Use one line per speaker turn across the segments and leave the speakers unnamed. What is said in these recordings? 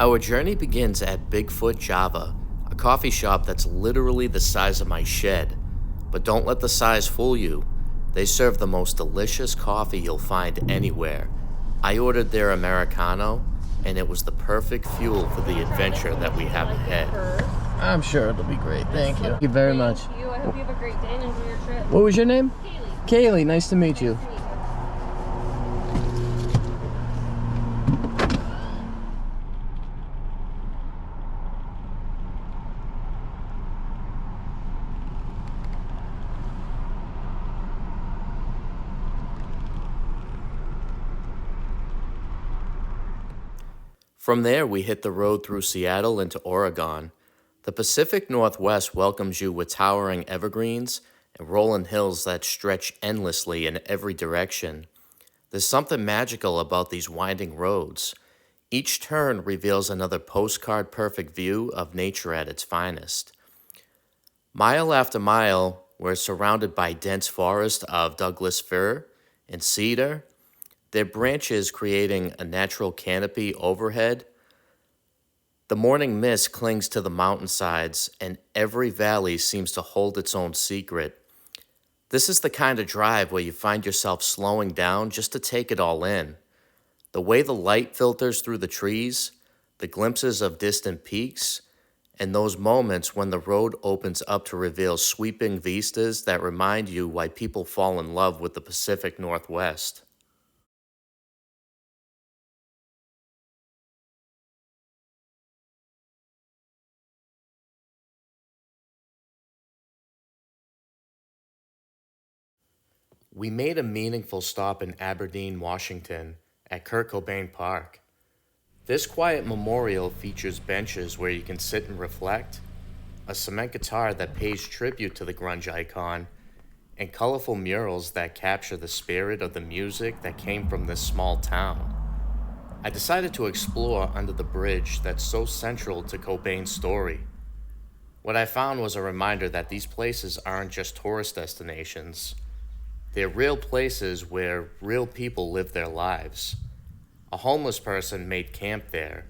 Our journey begins at Bigfoot Java, a coffee shop that's literally the size of my shed. But don't let the size fool you. They serve the most delicious coffee you'll find anywhere. I ordered their Americano, and it was the perfect fuel for the adventure that we have ahead.
I'm sure it'll be great. Thank you. Thank you very much.
Thank you. I hope you have a great day and enjoy your trip.
What was your name?
Kaylee.
Kaylee, nice to meet you.
From there, we hit the road through Seattle into Oregon. The Pacific Northwest welcomes you with towering evergreens and rolling hills that stretch endlessly in every direction. There's something magical about these winding roads. Each turn reveals another postcard-perfect view of nature at its finest. Mile after mile, we're surrounded by dense forest of Douglas fir and cedar, their branches creating a natural canopy overhead. The morning mist clings to the mountainsides, and every valley seems to hold its own secret. This is the kind of drive where you find yourself slowing down just to take it all in. The way the light filters through the trees, the glimpses of distant peaks, and those moments when the road opens up to reveal sweeping vistas that remind you why people fall in love with the Pacific Northwest. We made a meaningful stop in Aberdeen, Washington, at Kurt Cobain Park. This quiet memorial features benches where you can sit and reflect, a cement guitar that pays tribute to the grunge icon, and colorful murals that capture the spirit of the music that came from this small town. I decided to explore under the bridge that's so central to Cobain's story. What I found was a reminder that these places aren't just tourist destinations. They're real places where real people live their lives. A homeless person made camp there,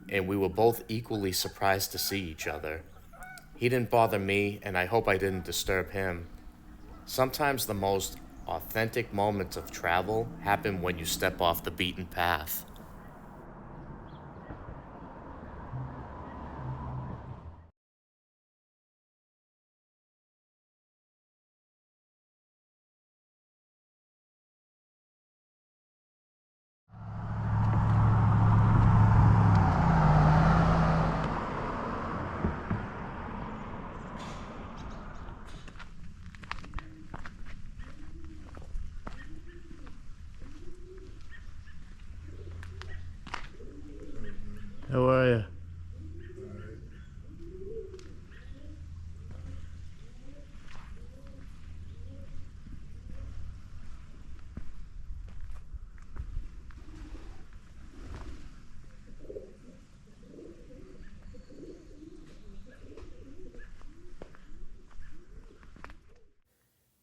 and we were both equally surprised to see each other. He didn't bother me, and I hope I didn't disturb him. Sometimes the most authentic moments of travel happen when you step off the beaten path.
How are you?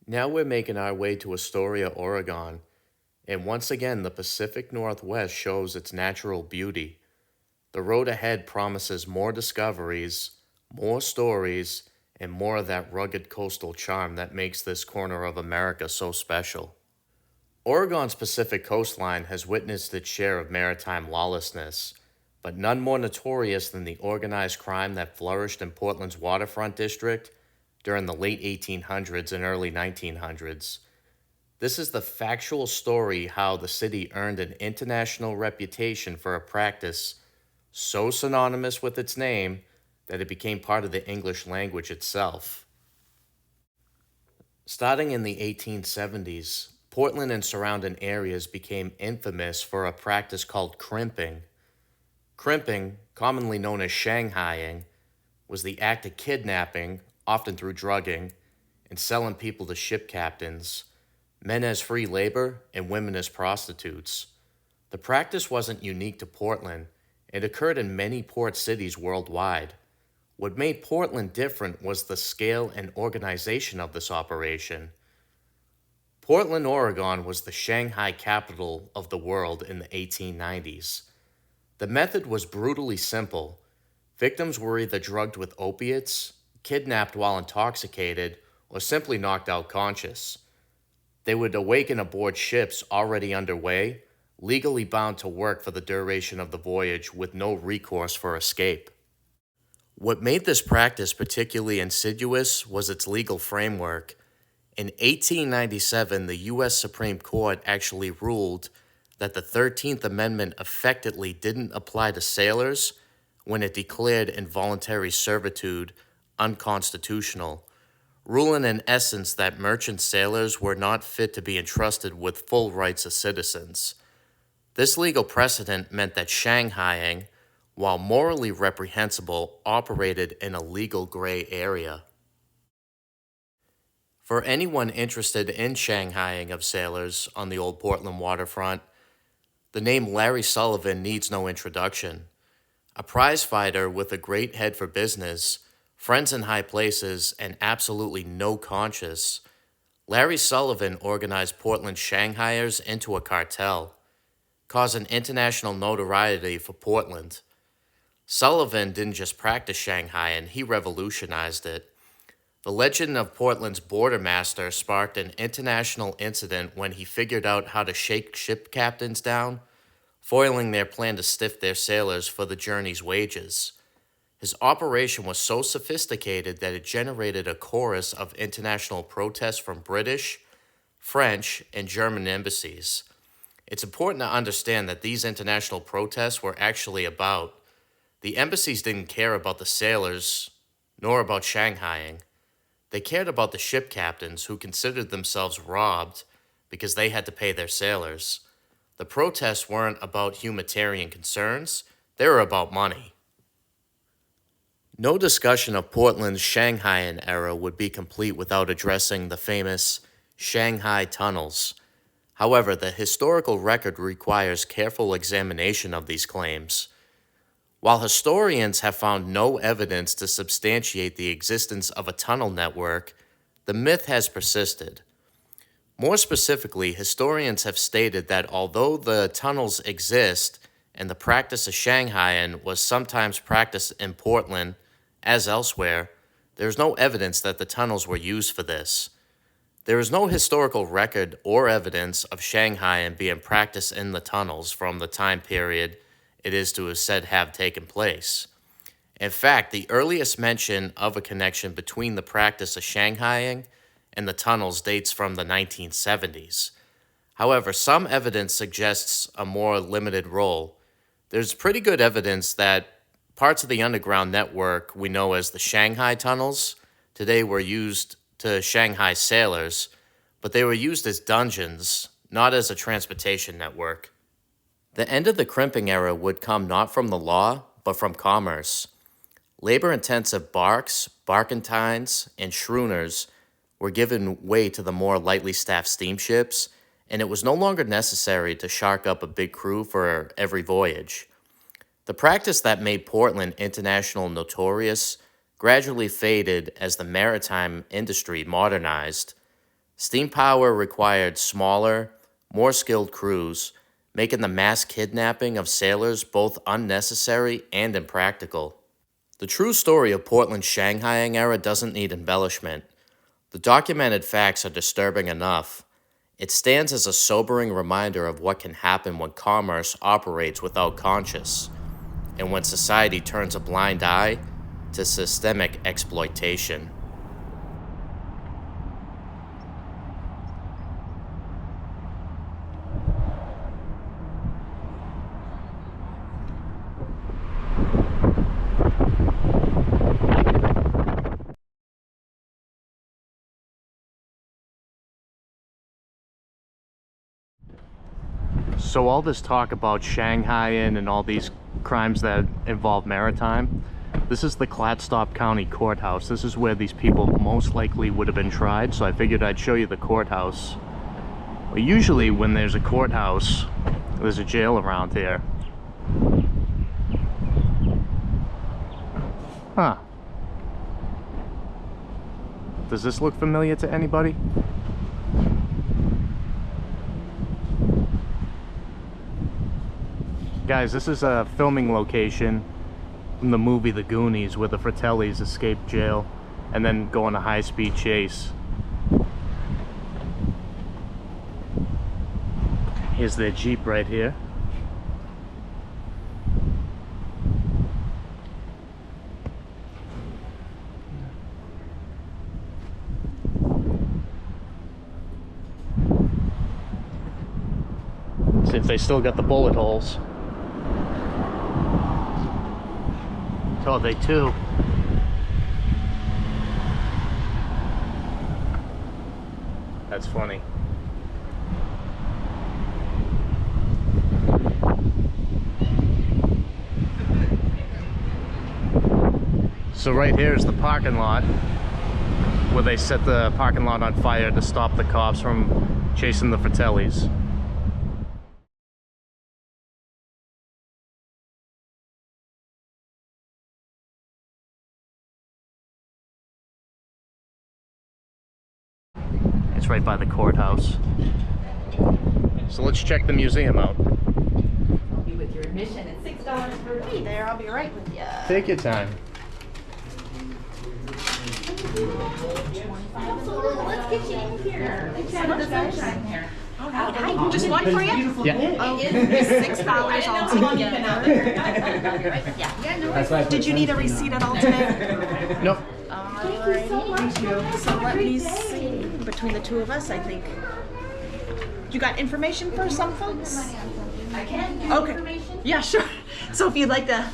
Now we're making our way to Astoria, Oregon, and once again the Pacific Northwest shows its natural beauty. The road ahead promises more discoveries, more stories, and more of that rugged coastal charm that makes this corner of America so special. Oregon's Pacific coastline has witnessed its share of maritime lawlessness, but none more notorious than the organized crime that flourished in Portland's waterfront district during the late 1800s and early 1900s. This is the factual story how the city earned an international reputation for a practice so synonymous with its name that it became part of the English language itself. Starting in the 1870s, Portland and surrounding areas became infamous for a practice called crimping. Crimping, commonly known as Shanghai'ing, was the act of kidnapping, often through drugging, and selling people to ship captains, men as free labor and women as prostitutes. The practice wasn't unique to Portland. It occurred in many port cities worldwide. What made Portland different was the scale and organization of this operation. Portland, Oregon was the Shanghai capital of the world in the 1890s. The method was brutally simple. Victims were either drugged with opiates, kidnapped while intoxicated, or simply knocked out conscious. They would awaken aboard ships already underway, legally bound to work for the duration of the voyage with no recourse for escape. What made this practice particularly insidious was its legal framework. In 1897, the U.S. Supreme Court actually ruled that the 13th Amendment effectively didn't apply to sailors when it declared involuntary servitude unconstitutional, ruling in essence that merchant sailors were not fit to be entrusted with full rights as citizens. This legal precedent meant that Shanghai'ing, while morally reprehensible, operated in a legal gray area. For anyone interested in Shanghai'ing of sailors on the old Portland waterfront, the name Larry Sullivan needs no introduction. A prize fighter with a great head for business, friends in high places, and absolutely no conscience, Larry Sullivan organized Portland Shanghaiers into a cartel, causing international notoriety for Portland. Sullivan didn't just practice Shanghaiing, he revolutionized it. The legend of Portland's border master sparked an international incident when he figured out how to shake ship captains down, foiling their plan to stiff their sailors for the journey's wages. His operation was so sophisticated that it generated a chorus of international protests from British, French, and German embassies. It's important to understand that these international protests were actually about. The embassies didn't care about the sailors, nor about Shanghaiing. They cared about the ship captains who considered themselves robbed because they had to pay their sailors. The protests weren't about humanitarian concerns, they were about money. No discussion of Portland's Shanghaiing era would be complete without addressing the famous Shanghai tunnels. However, the historical record requires careful examination of these claims. While historians have found no evidence to substantiate the existence of a tunnel network, the myth has persisted. More specifically, historians have stated that although the tunnels exist and the practice of Shanghaiing was sometimes practiced in Portland as elsewhere, there is no evidence that the tunnels were used for this. There is no historical record or evidence of Shanghaiing being practiced in the tunnels from the time period it is to have said have taken place. In fact, the earliest mention of a connection between the practice of Shanghaiing and the tunnels dates from the 1970s. However, some evidence suggests a more limited role. There's pretty good evidence that parts of the underground network we know as the Shanghai tunnels today were used to Shanghai sailors, but they were used as dungeons, not as a transportation network. The end of the crimping era would come not from the law, but from commerce. Labor-intensive barks, barkentines, and schooners were given way to the more lightly staffed steamships, and it was no longer necessary to shark up a big crew for every voyage. The practice that made Portland international notorious gradually faded as the maritime industry modernized. Steam power required smaller, more skilled crews, making the mass kidnapping of sailors both unnecessary and impractical. The true story of Portland's Shanghaiing era doesn't need embellishment. The documented facts are disturbing enough. It stands as a sobering reminder of what can happen when commerce operates without conscience, and when society turns a blind eye to systemic exploitation. So all this talk about Shanghaiing and all these crimes that involve maritime, this is the Clatsop County Courthouse. This is where these people most likely would have been tried, so I figured I'd show you the courthouse. Well, usually when there's a courthouse, there's a jail around here. Huh. Does this look familiar to anybody? Guys, this is a filming location from the movie The Goonies, where the Fratellis escape jail and then go on a high-speed chase. Here's their Jeep right here. See if they still got the bullet holes. Oh, they too. That's funny. So right here is the parking lot where they set the parking lot on fire to stop the cops from chasing the Fratellis. It's right by the courthouse. So let's check the museum out.
Help you with your admission. It's $6 per day there. I'll be right with you.
Take your time.
Let's get you in here. Let's have the sunshine here. Hi, just one for you?
Yeah.
Oh, it's $6 altogether. Yeah. Did you need a receipt at all today?
Nope.
Alrighty. So let me see. Between the two of us, I think. You got information for some folks?
I can.
Okay. Yeah, sure. So if you'd like to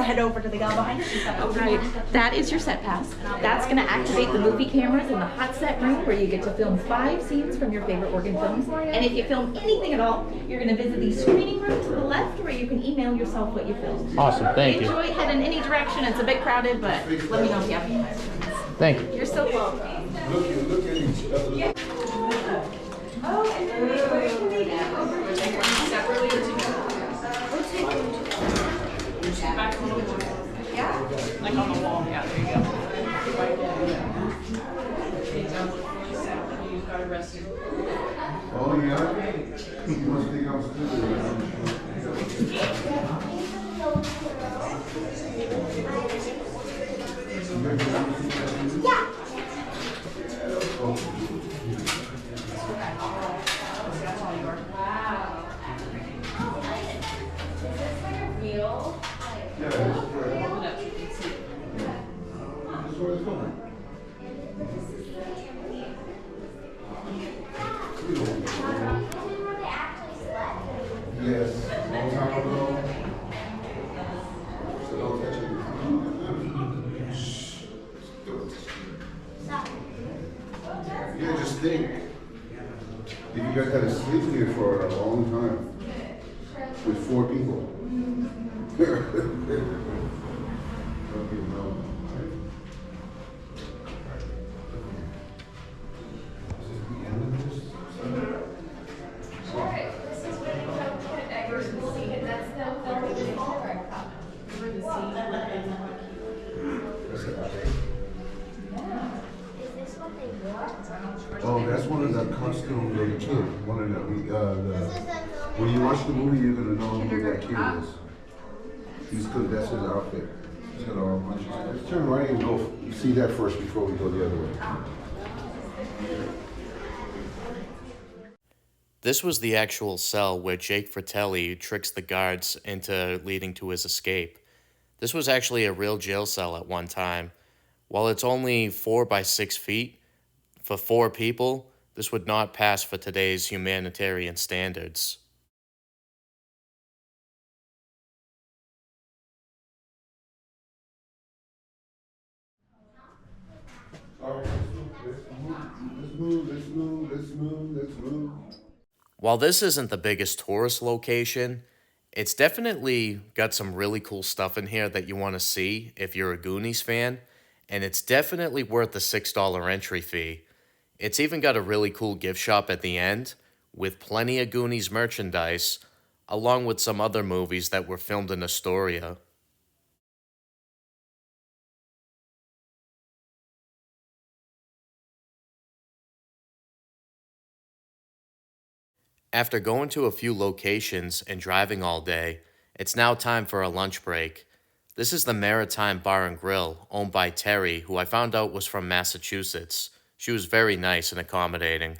head over to the gal behind us.
All right. That is your set pass. That's going to activate the movie cameras in the hot set room where you get to film 5 scenes from your favorite Oregon films. And if you film anything at all, you're going to visit the screening room to the left where you can email yourself what you filmed.
Awesome, thank you.
Enjoy, head in any direction. It's a bit crowded, but let me know if you have any questions.
Thank you.
You're so welcome.
Look at each other.
Oh, and then where can they go? We'll take one separately or together? We'll take one together. Back a little more. Yeah? Like on the wall. Yeah, there you go. You got arrested.
Oh, yeah? You must think I'm stupid.
Yeah.
Yes, long time ago. So don't touch it. Shh. Don't touch it. Yeah, just think. If you guys had to sleep here for a long time with 4 people. Okay, no. Oh, that's one of the costumes of the kid. One of when you watch the movie, you're gonna know who that kid is. He's good. That's his outfit. He's got all bunches. Let's turn right and go see that first before we go the other way.
This was the actual cell where Jake Fratelli tricks the guards into leading to his escape. This was actually a real jail cell at one time. While it's only 4 by 6 feet, for 4 people, this would not pass for today's humanitarian standards.
All right, let's move.
While this isn't the biggest tourist location, it's definitely got some really cool stuff in here that you want to see if you're a Goonies fan, and it's definitely worth the $6 entry fee. It's even got a really cool gift shop at the end, with plenty of Goonies merchandise, along with some other movies that were filmed in Astoria. After going to a few locations and driving all day, It's now time for a lunch break. This is the Maritime Bar and Grill, owned by Terry, who I found out was from Massachusetts. She was very nice and accommodating.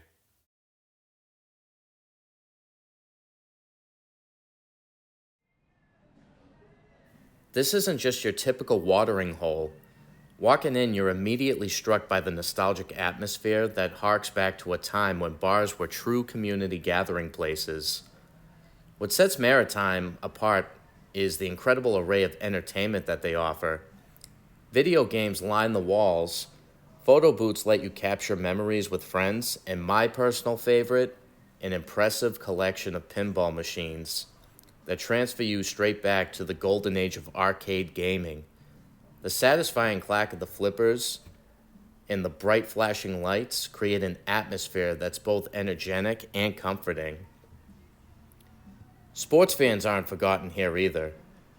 This isn't just your typical watering hole. Walking in, you're immediately struck by the nostalgic atmosphere that harks back to a time when bars were true community gathering places. What sets Maritime apart is the incredible array of entertainment that they offer. Video games line the walls, photo booths let you capture memories with friends, and my personal favorite, an impressive collection of pinball machines that transfer you straight back to the golden age of arcade gaming. The satisfying clack of the flippers and the bright flashing lights create an atmosphere that's both energetic and comforting. Sports fans aren't forgotten here either.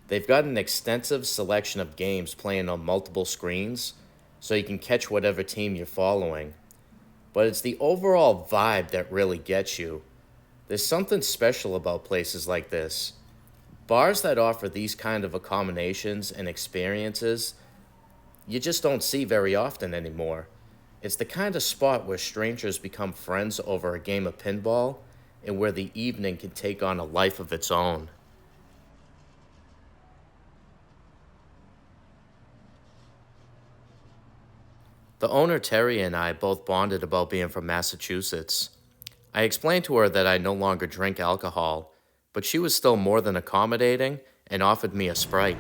They've got an extensive selection of games playing on multiple screens, so you can catch whatever team you're following. But it's the overall vibe that really gets you. There's something special about places like this. Bars that offer these kind of accommodations and experiences, you just don't see very often anymore. It's the kind of spot where strangers become friends over a game of pinball and where the evening can take on a life of its own. The owner, Terry, and I both bonded about being from Massachusetts. I explained to her that I no longer drink alcohol, but she was still more than accommodating and offered me a Sprite.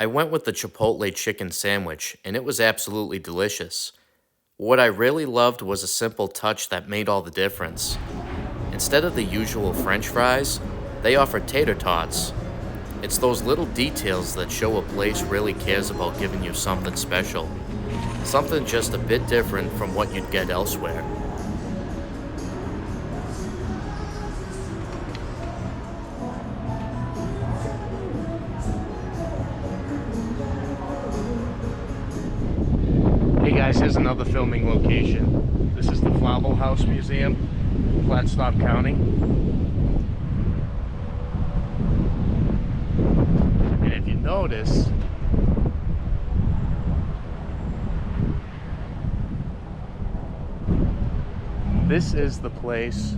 I went with the Chipotle chicken sandwich, and it was absolutely delicious. What I really loved was a simple touch that made all the difference. Instead of the usual French fries, they offered tater tots. It's those little details that show a place really cares about giving you something special. Something just a bit different from what you'd get elsewhere.
Hey guys, here's another filming location. This is the Flavel House Museum, Flatstop County. And if you notice, this is the place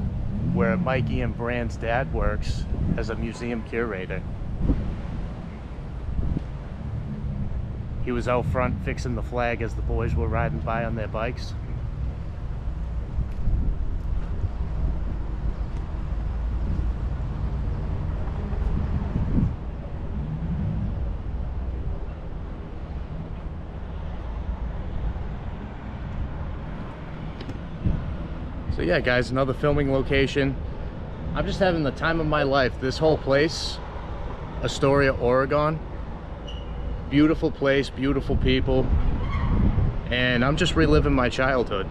where Mikey and Brand's dad works as a museum curator. He was out front fixing the flag as the boys were riding by on their bikes. So yeah guys, another filming location. I'm just having the time of my life. This whole place, Astoria, Oregon. Beautiful place, beautiful people, and I'm just reliving my childhood.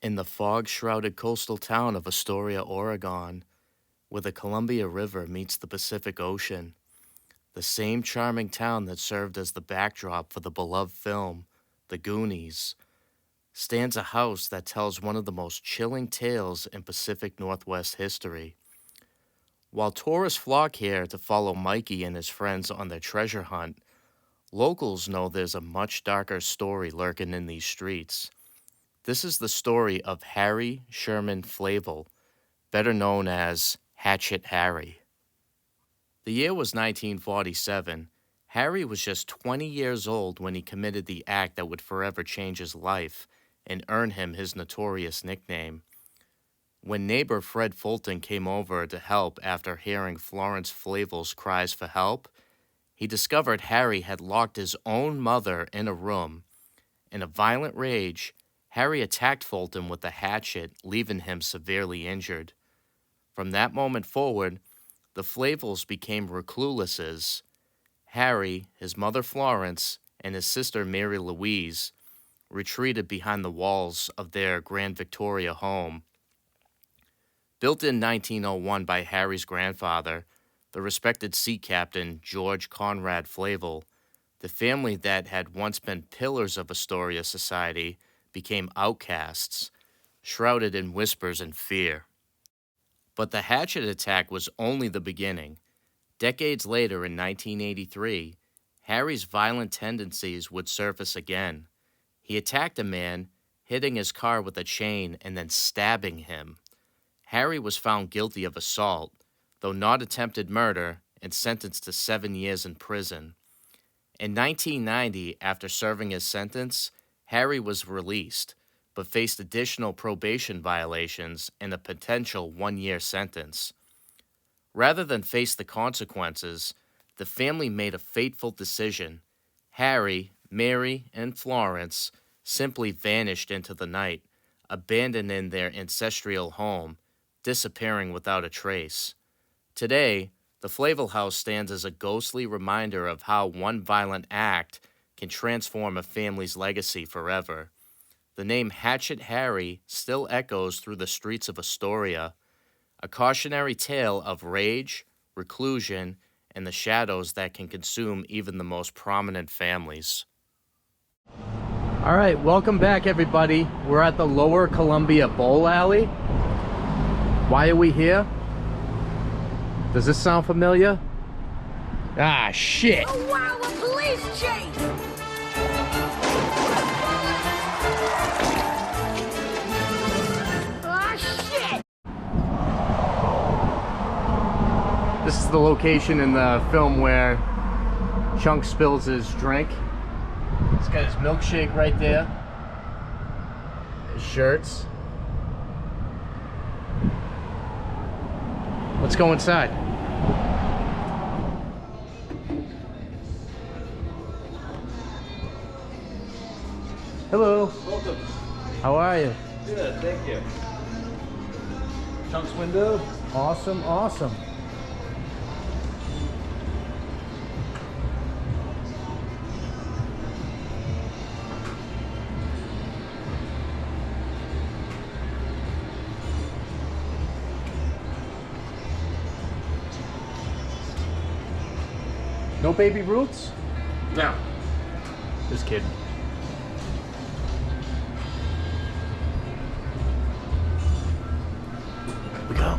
In the fog-shrouded coastal town of Astoria, Oregon, where the Columbia River meets the Pacific Ocean, the same charming town that served as the backdrop for the beloved film, The Goonies, stands a house that tells one of the most chilling tales in Pacific Northwest history. While tourists flock here to follow Mikey and his friends on their treasure hunt, locals know there's a much darker story lurking in these streets. This is the story of Harry Sherman Flavel, better known as Hatchet Harry. The year was 1947. Harry was just 20 years old when he committed the act that would forever change his life and earn him his notorious nickname. When neighbor Fred Fulton came over to help after hearing Florence Flavel's cries for help, he discovered Harry had locked his own mother in a room. In a violent rage, Harry attacked Fulton with a hatchet, leaving him severely injured. From that moment forward, the Flavels became recluses. Harry, his mother Florence, and his sister Mary Louise retreated behind the walls of their Grand Victoria home. Built in 1901 by Harry's grandfather, the respected sea captain George Conrad Flavel, The family that had once been pillars of Astoria society became outcasts, shrouded in whispers and fear. But the Hatchet attack was only the beginning. Decades later, in 1983, Harry's violent tendencies would surface again. He attacked a man, hitting his car with a chain and then stabbing him. Harry was found guilty of assault, though not attempted murder, and sentenced to 7 years in prison. In 1990, after serving his sentence, Harry was released, but faced additional probation violations and a potential 1-year sentence. Rather than face the consequences, the family made a fateful decision. Harry, Mary, and Florence simply vanished into the night, abandoning their ancestral home, disappearing without a trace. Today, the Flavel House stands as a ghostly reminder of how one violent act can transform a family's legacy forever. The name Hatchet Harry still echoes through the streets of Astoria, a cautionary tale of rage, reclusion, and the shadows that can consume even the most prominent families.
All right, welcome back, everybody. We're at the Lower Columbia Bowl Alley. Why are we here? Does this sound familiar? Ah, shit!
Oh wow, a police chase! Ah, shit!
This is the location in the film where Chunk spills his drink. He's got his milkshake right there. His shirts. Let's go inside. Hello.
Welcome.
How are you?
Good, thank you. Chunk's window.
Awesome, awesome. No baby roots?
No.
Just kidding. Here we go.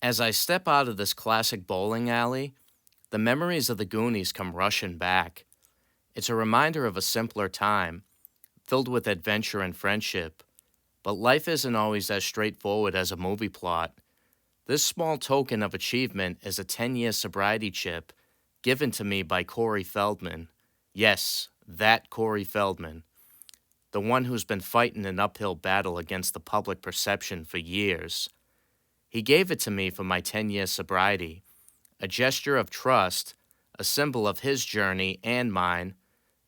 As I step out of this classic bowling alley, the memories of the Goonies come rushing back. It's a reminder of a simpler time, filled with adventure and friendship. But life isn't always as straightforward as a movie plot. This small token of achievement is a 10-year sobriety chip given to me by Corey Feldman. Yes, that Corey Feldman. The one who's been fighting an uphill battle against the public perception for years. He gave it to me for my 10-year sobriety, a gesture of trust, a symbol of his journey and mine.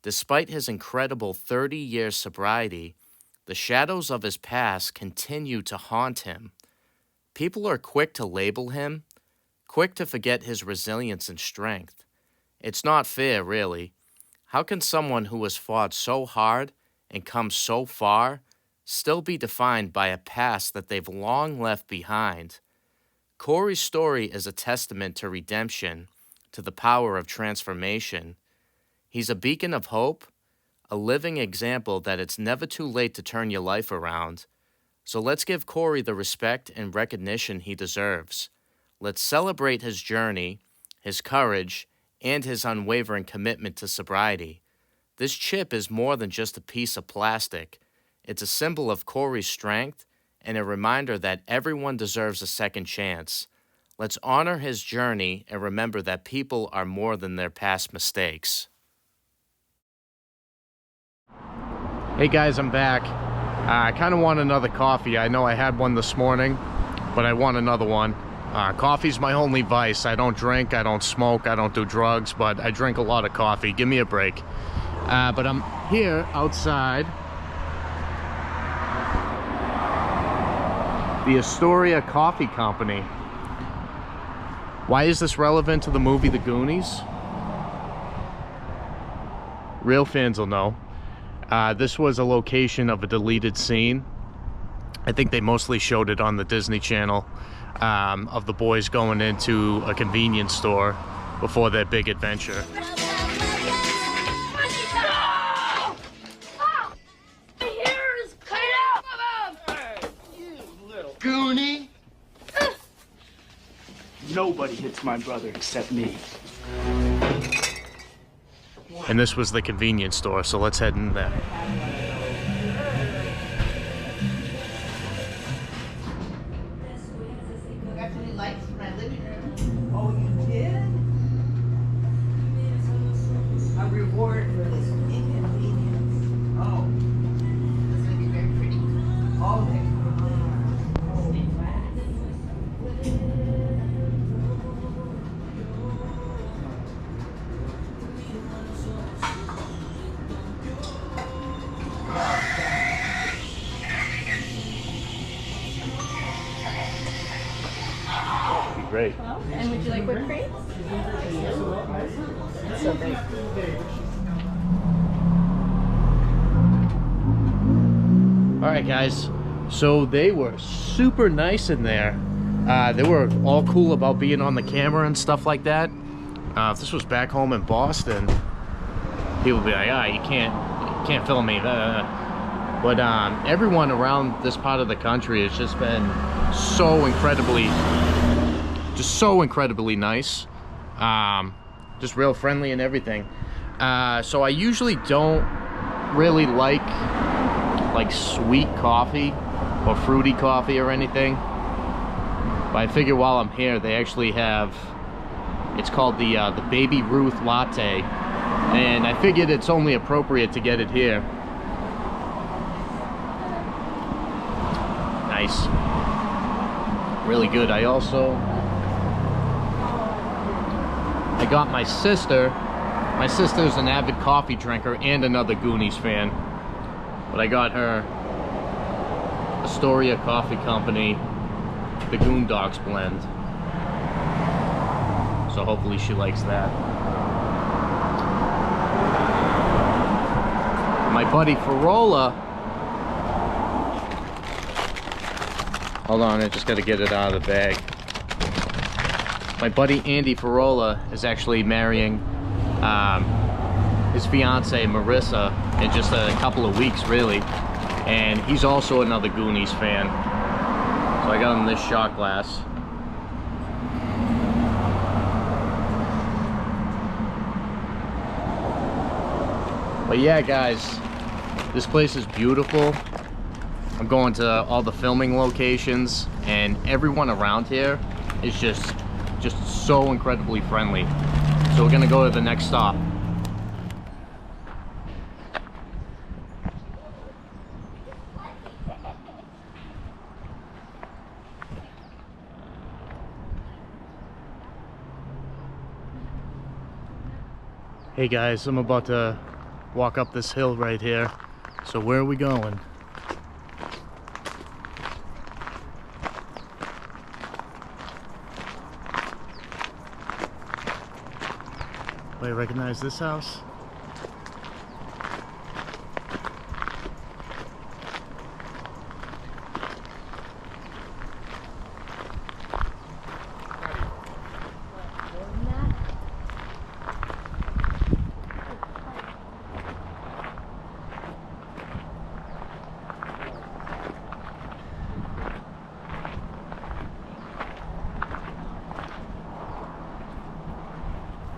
Despite his incredible 30-year sobriety, the shadows of his past continue to haunt him. People are quick to label him, quick to forget his resilience and strength. It's not fair, really. How can someone who has fought so hard and come so far still be defined by a past that they've long left behind? Corey's story is a testament to redemption, to the power of transformation. He's a beacon of hope, a living example that it's never too late to turn your life around. So let's give Corey the respect and recognition he deserves. Let's celebrate his journey, his courage, and his unwavering commitment to sobriety. This chip is more than just a piece of plastic. It's a symbol of Corey's strength and a reminder that everyone deserves a second chance. Let's honor his journey and remember that people are more than their past mistakes.
Hey guys, I'm back. I kind of want another coffee. I know I had one this morning, but I want another one. Coffee's my only vice. I don't drink, I don't smoke, I don't do drugs, but I drink a lot of coffee. Give me a break. But I'm here outside the Astoria Coffee Company. Why is this relevant to the movie The Goonies? Real fans will know. This was a location of a deleted scene. I think they mostly showed it on the Disney Channel, of the boys going into a convenience store before their big adventure.
Goonie! Nobody hits my brother except me.
And this was the convenience store, so let's head in there.
Got some new lights for my living room. Oh, you did? A reward for this inconvenience. Oh. It's gonna be very pretty. All day.
Great.
And would you like whipped cream? So great.
All right, guys. So they were super nice in there. They were all cool about being on the camera and stuff like that. If this was back home in Boston, people would be like, you can't film me. But everyone around this part of the country has just been so incredibly nice. Just real friendly and everything. So I usually don't really like sweet coffee or fruity coffee or anything, but I figure while I'm here they actually have, it's called the Baby Ruth latte, and I figured it's only appropriate to get it here. Nice, really good. I got my sister. My sister's an avid coffee drinker and another Goonies fan. But I got her Astoria Coffee Company, the Goondocks blend. So hopefully she likes that. My buddy Farola. Hold on, I just gotta get it out of the bag. My buddy Andy Farola is actually marrying his fiance Marissa in just a couple of weeks, really, and he's also another Goonies fan. So I got him this shot glass. But yeah, guys, this place is beautiful. I'm going to all the filming locations, and everyone around here is just so incredibly friendly. So we're gonna go to the next stop. Hey guys, I'm about to walk up this hill right here. So where are we going? Do I recognize this house?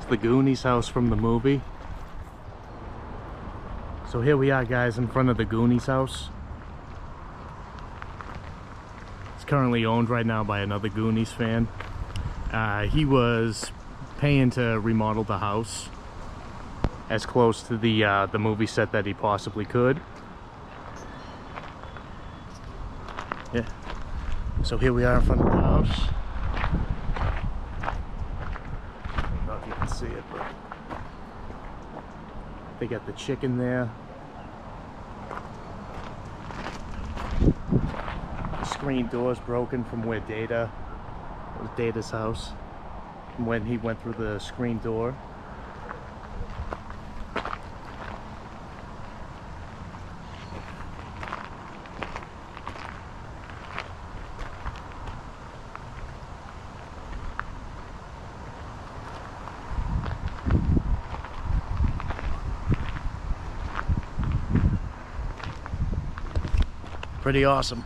The Goonies house from the movie. So here we are, guys, in front of the Goonies house. currently owned right now by another Goonies fan. He was paying to remodel the house as close to the movie set that he possibly could. Yeah. So here we are in front of the house. I don't know if you can see it, but they got the chicken there. The screen door's broken from where it was Data's house, from when he went through the screen door. Pretty awesome.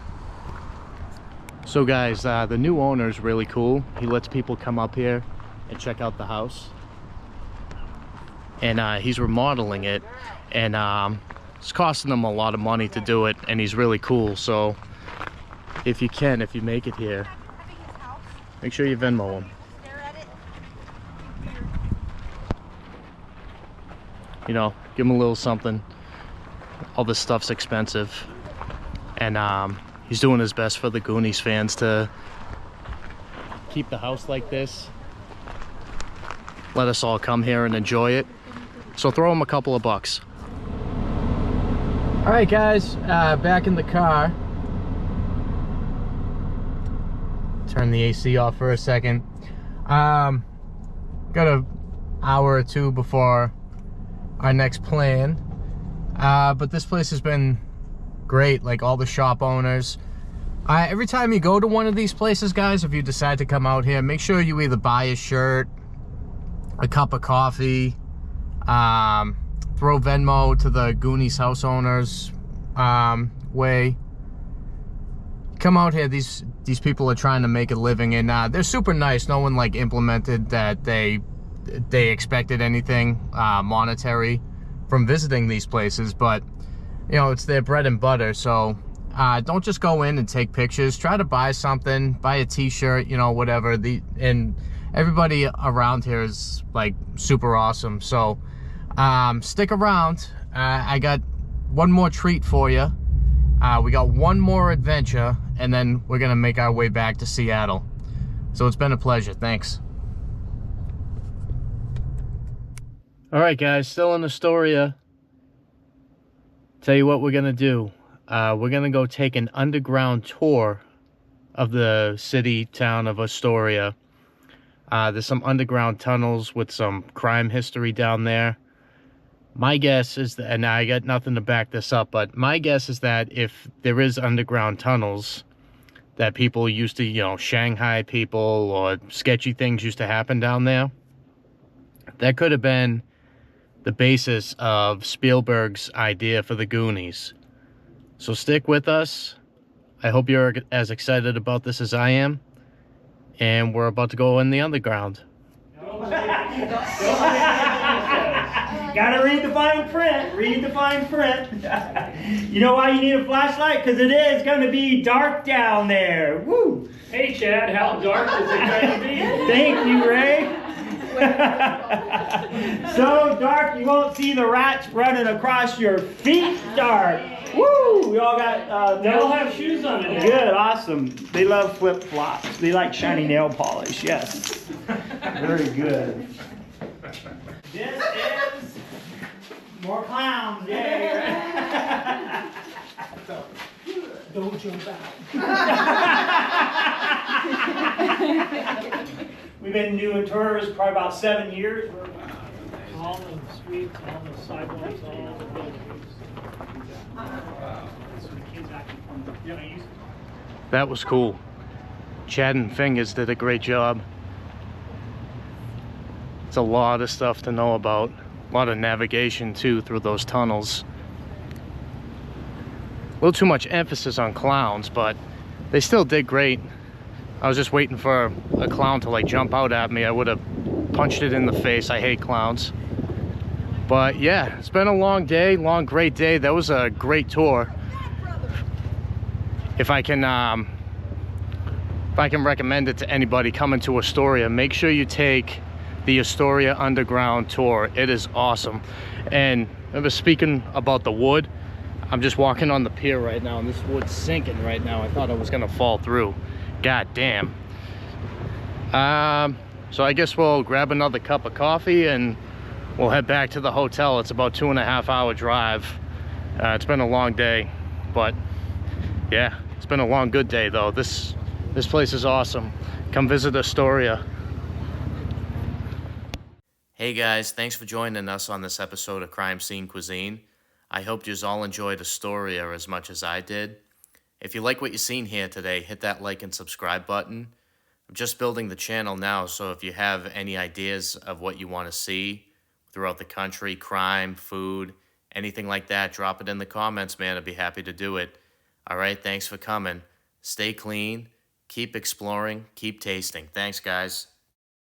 So guys, the new owner is really cool. He lets people come up here and check out the house, and he's remodeling it, and it's costing him a lot of money to do it, and he's really cool. So if you make it here, make sure you Venmo him. You know, give him a little something. All this stuff's expensive. And he's doing his best for the Goonies fans to keep the house like this. Let us all come here and enjoy it. So throw him a couple of bucks. All right, guys, back in the car. Turn the AC off for a second. Got an hour or two before our next plan. But this place has been great. Like, all the shop owners, every time you go to one of these places, guys, if you decide to come out here, make sure you either buy a shirt, a cup of coffee, throw Venmo to the Goonies house owners way. Come out here, these people are trying to make a living, and they're super nice. No one like implemented that they expected anything monetary from visiting these places, but you know, it's their bread and butter. So don't just go in and take pictures. Try to buy something, buy a t-shirt, you know, whatever. And everybody around here is like super awesome. So stick around. I got one more treat for you. We got one more adventure, and then we're gonna make our way back to Seattle. So it's been a pleasure. Thanks. All right, guys, still in Astoria. Tell you what we're gonna do. We're gonna go take an underground tour of the town of Astoria. There's some underground tunnels with some crime history down there. My guess is that, and I got nothing to back this up, but my guess is that if there is underground tunnels that people used to, you know, Shanghai people or sketchy things used to happen down there, that could have been the basis of Spielberg's idea for the Goonies. So stick with us. I hope you're as excited about this as I am. And we're about to go in the underground.
Gotta read the fine print. Read the fine print. You know why you need a flashlight? Because it is going to be dark down there. Woo!
Hey Chad, how dark is it going to be?
Thank you, Ray. So dark you won't see the rats running across your feet. Dark. Woo! We all got
They all have shoes on today.
Good, awesome. They love flip flops. They like shiny nail polish. Yes. Very good. This is more clowns. Yay! Don't jump out. We've been doing tours probably about 7 years.
All the streets, all the sidewalks, all the buildings. So the kids actually from the
That was cool. Chad and Fingers did a great job. It's a lot of stuff to know about. A lot of navigation too through those tunnels. A little too much emphasis on clowns, but they still did great. I was just waiting for a clown to like jump out at me. I would have punched it in the face. I hate clowns. But yeah, it's been a long day, great day. That was a great tour. If I can if I can recommend it to anybody coming to Astoria, make sure you take the Astoria Underground tour. It is awesome. And I was speaking about the wood. I'm just walking on the pier right now, and this wood's sinking right now. I thought I was gonna fall through. God damn. So I guess we'll grab another cup of coffee and we'll head back to the hotel. It's about 2.5 hour drive. It's been a long day, but yeah, it's been a long, good day though. This place is awesome. Come visit Astoria.
Hey guys, thanks for joining us on this episode of Crime Scene Cuisine. I hope you all enjoyed Astoria as much as I did. If you like what you've seen here today, hit that like and subscribe button. I'm just building the channel now, so if you have any ideas of what you want to see throughout the country, crime, food, anything like that, drop it in the comments, man. I'd be happy to do it. All right, thanks for coming. Stay clean, keep exploring, keep tasting. Thanks, guys.